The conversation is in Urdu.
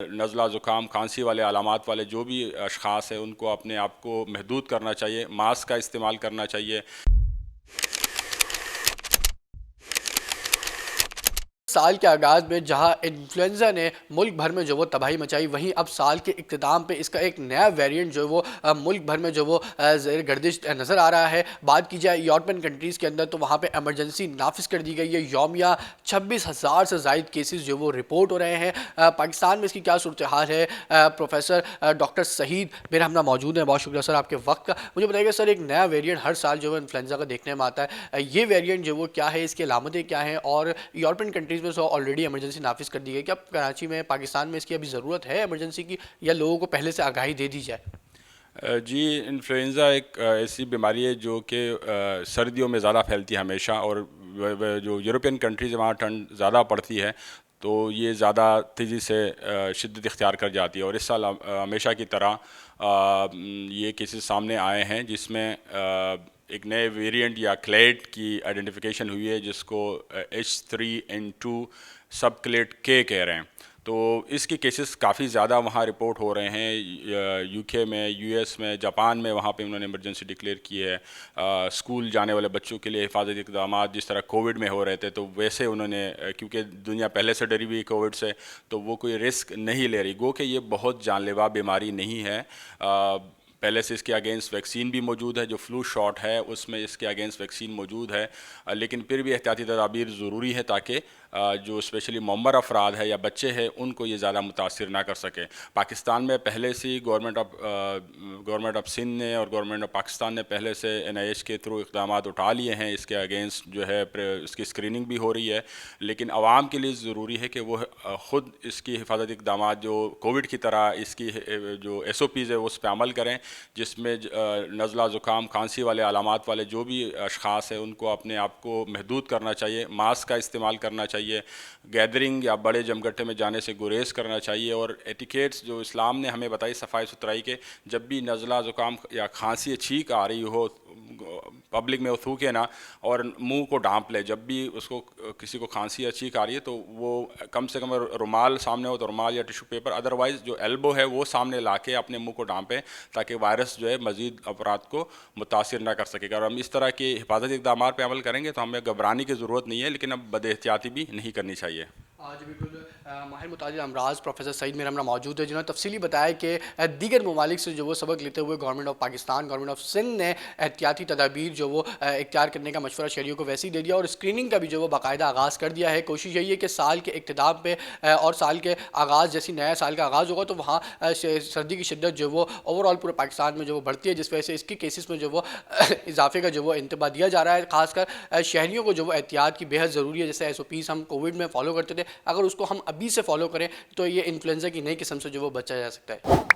نزلہ زکام کھانسی والے علامات والے جو بھی اشخاص ہیں ان کو اپنے آپ کو محدود کرنا چاہیے، ماسک کا استعمال کرنا چاہیے۔ سال کے آغاز میں جہاں انفلوئنزا نے ملک بھر میں جو وہ تباہی مچائی، وہیں اب سال کے اختتام پہ اس کا ایک نیا ویریئنٹ جو وہ ملک بھر میں جو وہ زیر گردش نظر آ رہا ہے۔ بات کی جائے یورپین کنٹریز کے اندر تو وہاں پہ ایمرجنسی نافذ کر دی گئی ہے، یومیہ 26,000 سے زائد کیسز جو وہ رپورٹ ہو رہے ہیں۔ پاکستان میں اس کی کیا صورتحال ہے؟ پروفیسر ڈاکٹر سعید میرے ہمراہ موجود ہیں، بہت شکریہ سر آپ کے وقت کا۔ مجھے بتائیے گا سر، ایک نیا ویریئنٹ ہر سال جو ہے انفلوئنزا کا دیکھنے میں آتا ہے، یہ ویریئنٹ جو وہ کیا ہے، اس کی علامتیں کیا ہیں، اور یورپین کنٹریز میں آلریڈی ایمرجنسی نافذ کر دی گئی، کیا کراچی میں پاکستان میں اس کی ابھی ضرورت ہے ایمرجنسی کی، یا لوگوں کو پہلے سے آگاہی دے دی جائے؟ جی، انفلوئنزا ایک ایسی بیماری ہے جو کہ سردیوں میں زیادہ پھیلتی ہے ہمیشہ، اور جو یورپین کنٹریز وہاں ٹھنڈ زیادہ پڑتی ہے تو یہ زیادہ تیزی سے شدت اختیار کر جاتی ہے، اور اس سال ہمیشہ کی طرح یہ کیسز سامنے آئے ہیں جس میں ایک نئے ویریئنٹ یا کلیڈ کی آئیڈینٹیفیکیشن ہوئی ہے جس کو H3N2 سب کلیڈ کے کہہ رہے ہیں۔ تو اس کی کیسز کافی زیادہ وہاں رپورٹ ہو رہے ہیں، یو کے میں، یو ایس میں، جاپان میں، وہاں پہ انہوں نے ایمرجنسی ڈکلیئر کی ہے۔ اسکول جانے والے بچوں کے لیے حفاظتی اقدامات جس طرح کووڈ میں ہو رہے تھے تو ویسے انہوں نے، کیونکہ دنیا پہلے سے ڈری ہوئی کووڈ سے تو وہ کوئی رسک نہیں لے رہی، گو کہ یہ بہت جان لیوا بیماری نہیں ہے۔ پہلے سے اس کے اگینسٹ ویکسین بھی موجود ہے، جو فلو شاٹ ہے اس میں اس کے اگینسٹ ویکسین موجود ہے، لیکن پھر بھی احتیاطی تدابیر ضروری ہے تاکہ جو اسپیشلی معمر افراد ہے یا بچے ہیں ان کو یہ زیادہ متاثر نہ کر سکے۔ پاکستان میں پہلے سے ہی گورنمنٹ آف سندھ نے اور گورنمنٹ آف پاکستان نے پہلے سے NIH کے تھرو اقدامات اٹھا لیے ہیں، اس کے اگینسٹ جو ہے اس کی اسکریننگ بھی ہو رہی ہے، لیکن عوام کے لیے ضروری ہے کہ وہ خود اس کی حفاظتی اقدامات جو کووڈ کی طرح اس کی جو SOPs ہے وہ اس پہ عمل کریں، جس میں نزلہ زکام کھانسی والے علامات والے جو بھی اشخاص ہیں ان کو اپنے آپ کو محدود کرنا چاہیے، ماسک کا استعمال کرنا چاہیے، گیدرنگ یا بڑے جمگٹے میں جانے سے گریز کرنا چاہیے، اور ایٹیکیٹس جو اسلام نے ہمیں بتائی صفائی ستھرائی کے، جب بھی نزلہ زکام یا کھانسی چھینک آ رہی ہو پبلک میں وہ تھوکے نہ اور منہ کو ڈھانپ لے، جب بھی اس کو کسی کو کھانسی یا چھینک آ رہی ہے تو وہ کم سے کم رومال سامنے ہو تو رومال یا ٹیشو پیپر، ادروائز جو ایلبو ہے وہ سامنے لا کے اپنے منہ کو ڈھانپیں تاکہ وائرس جو ہے مزید افراد کو متاثر نہ کر سکے گا۔ اور ہم اس طرح کے حفاظتی اقدامات پہ عمل کریں گے تو ہمیں گھبرانے کی ضرورت نہیں ہے، لیکن اب بد احتیاطی بھی نہیں کرنی چاہیے۔ آج بالکل ماہر متعدد امراض پروفیسر سعید میرے ہمراہ موجود ہے، جنہوں نے تفصیلی بتایا کہ دیگر ممالک سے جو وہ سبق لیتے ہوئے government of Pakistan, government of Sindh نے احتیاطی تدابیر جو وہ اختیار کرنے کا مشورہ شہریوں کو ویسے ہی دے دیا، اور اسکریننگ کا بھی جو وہ باقاعدہ آغاز کر دیا ہے۔ کوشش یہی ہے کہ سال کے اختتام پہ اور سال کے آغاز جیسی نیا سال کا آغاز ہوگا تو وہاں سردی کی شدت جو وہ اوور آل پورے پاکستان میں جو وہ بڑھتی ہے، جس وجہ سے اس کی کیسز میں جو وہ اضافے کا جو وہ انتباہ دیا جا رہا ہے۔ خاص کر شہریوں کو جو وہ احتیاط کی بے حد ضروری ہے، جیسے SOPs ہم کووڈ میں فالو کرتے تھے، اگر اس کو ہم ابھی سے فالو کریں تو یہ انفلوئنزا کی نئی قسم سے جو وہ بچا جا سکتا ہے۔